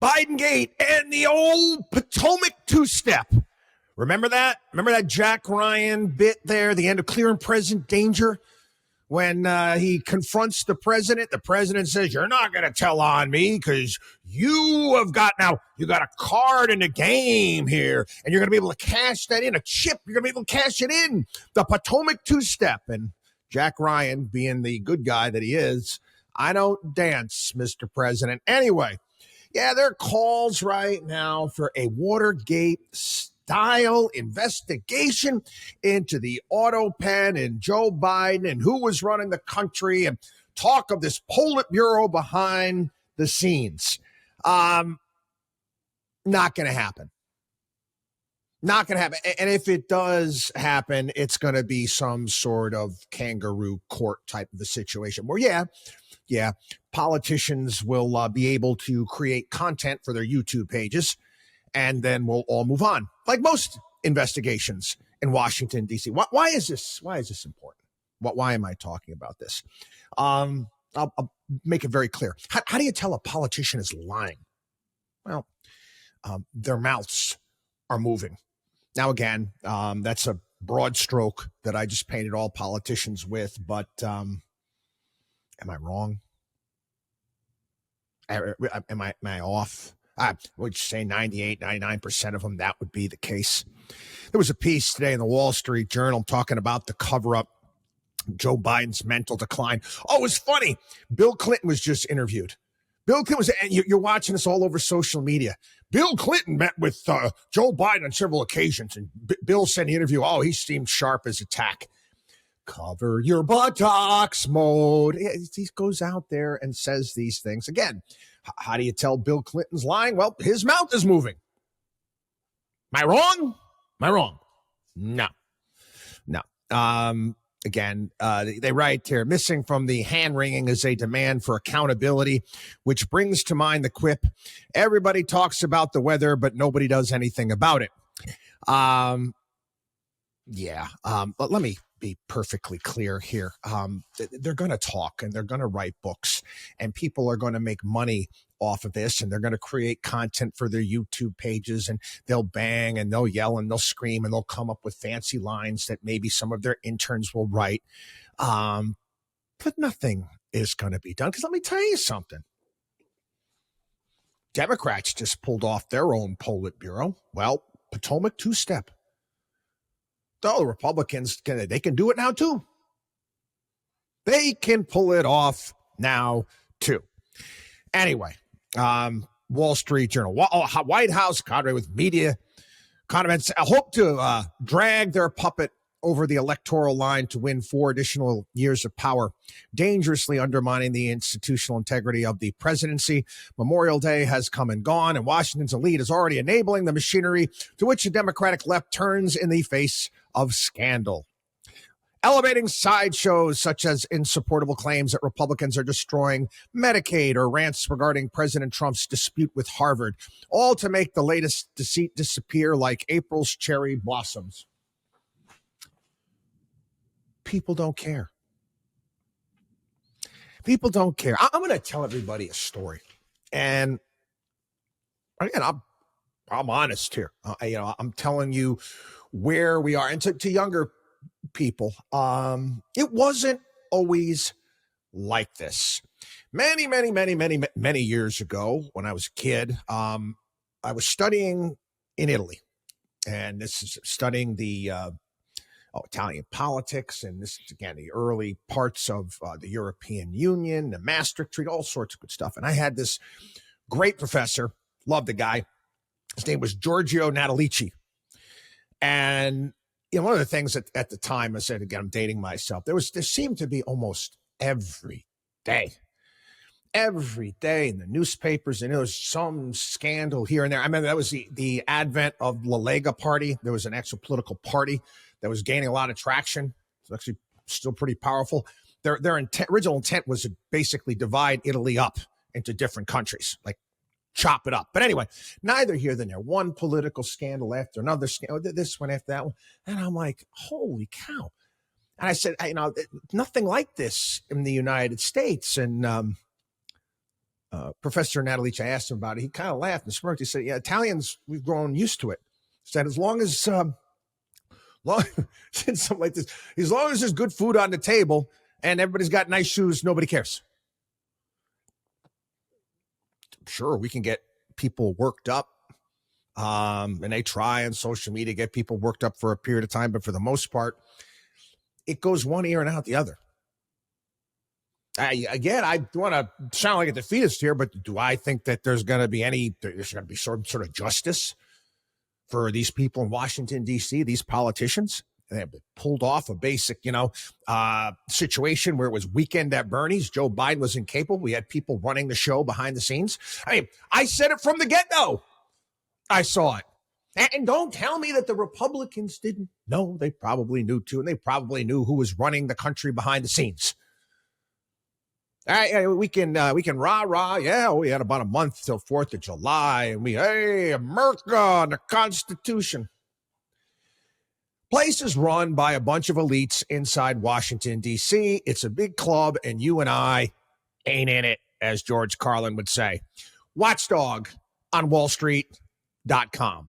Bidengate and the old Potomac two-step. Remember that? Remember that Jack Ryan bit there, the end of Clear and Present Danger? When he confronts the president says, "You're not going to tell on me because you got a card in the game here, and you're going to be able to cash that in, a chip. You're going to be able to cash it in." The Potomac two-step. And Jack Ryan, being the good guy that he is, "I don't dance, Mr. President." Anyway, yeah, there are calls right now for a Watergate-style investigation into the auto pen and Joe Biden and who was running the country, and talk of this Politburo behind the scenes. Not going to happen. Not going to happen. And if it does happen, it's going to be some sort of kangaroo court type of a situation where, yeah, politicians will be able to create content for their YouTube pages, and then we'll all move on, like most investigations in Washington, D.C. Why is this important? Why am I talking about this? I'll make it very clear. How do you tell a politician is lying? Well, their mouths are moving. Now, again, that's a broad stroke that I just painted all politicians with, but am I wrong? Am I off? I would say 98, 99% of them, that would be the case. There was a piece today in the Wall Street Journal talking about the cover-up, Joe Biden's mental decline. Oh, it was funny. Bill Clinton was just interviewed. Bill Clinton was, and you're watching this all over social media. Bill Clinton met with Joe Biden on several occasions, and Bill said in the interview, "Oh, he seemed sharp as a tack." Cover your buttocks mode. He goes out there and says these things. Again, how do you tell Bill Clinton's lying? Well, his mouth is moving. Am I wrong? No. Again, they write here, missing from the hand-wringing is a demand for accountability, which brings to mind the quip, "Everybody talks about the weather, but nobody does anything about it." But let me be perfectly clear here. They're going to talk, and they're going to write books, and people are going to make money off of this, and they're going to create content for their YouTube pages, and they'll bang and they'll yell and they'll scream and they'll come up with fancy lines that maybe some of their interns will write. But nothing is going to be done, because let me tell you something. Democrats just pulled off their own Politburo. Well, Potomac two-step. The Republicans, they can do it now too. They can pull it off now too. Anyway, Wall Street Journal. White House cadre with media condiments hope to drag their puppet over the electoral line to win 4 additional years of power, dangerously undermining the institutional integrity of the presidency. Memorial Day has come and gone, and Washington's elite is already enabling the machinery to which the Democratic left turns in the face of scandal. Elevating sideshows such as insupportable claims that Republicans are destroying Medicaid, or rants regarding President Trump's dispute with Harvard, all to make the latest deceit disappear like April's cherry blossoms. People don't care. People don't care. I'm going to tell everybody a story. And again, I'm honest here. I'm telling you where we are. And to younger people, it wasn't always like this. Many years ago, when I was a kid, I was studying in Italy. And this is studying the Italian politics, and this is, again, the early parts of the European Union, the Maastricht Treaty, all sorts of good stuff. And I had this great professor, loved the guy. His name was Giorgio Natalici. And one of the things at the time, I said, again, I'm dating myself, there seemed to be almost every day in the newspapers, and there was some scandal here and there. I mean, that was the advent of La Lega Party. There was an actual political party that was gaining a lot of traction. It's actually still pretty powerful. Their original intent was to basically divide Italy up into different countries, like chop it up. But anyway, neither here nor there. One political scandal after another, this one after that one. And I'm like, holy cow. And I said, nothing like this in the United States. And Professor Natalice, I asked him about it. He kind of laughed and smirked. He said, yeah, Italians, we've grown used to it. He said, as long as, something like this, as long as there's good food on the table and everybody's got nice shoes, nobody cares. Sure, we can get people worked up. And they try on social media to get people worked up for a period of time. But for the most part, it goes one ear and out the other. I want to sound like a defeatist here, but do I think that there's going to be some sort of justice for these people in Washington, D.C., these politicians? They have pulled off a basic, situation where it was weekend at Bernie's. Joe Biden was incapable. We had people running the show behind the scenes. I mean, I said it from the get-go. I saw it. And don't tell me that the Republicans didn't know. They probably knew too, and they probably knew who was running the country behind the scenes. All right, we can rah. Yeah, we had about a month till 4th of July, and hey, America and the Constitution. Place is run by a bunch of elites inside Washington, D.C. It's a big club, and you and I ain't in it, as George Carlin would say. WatchDog on WallStreet.com.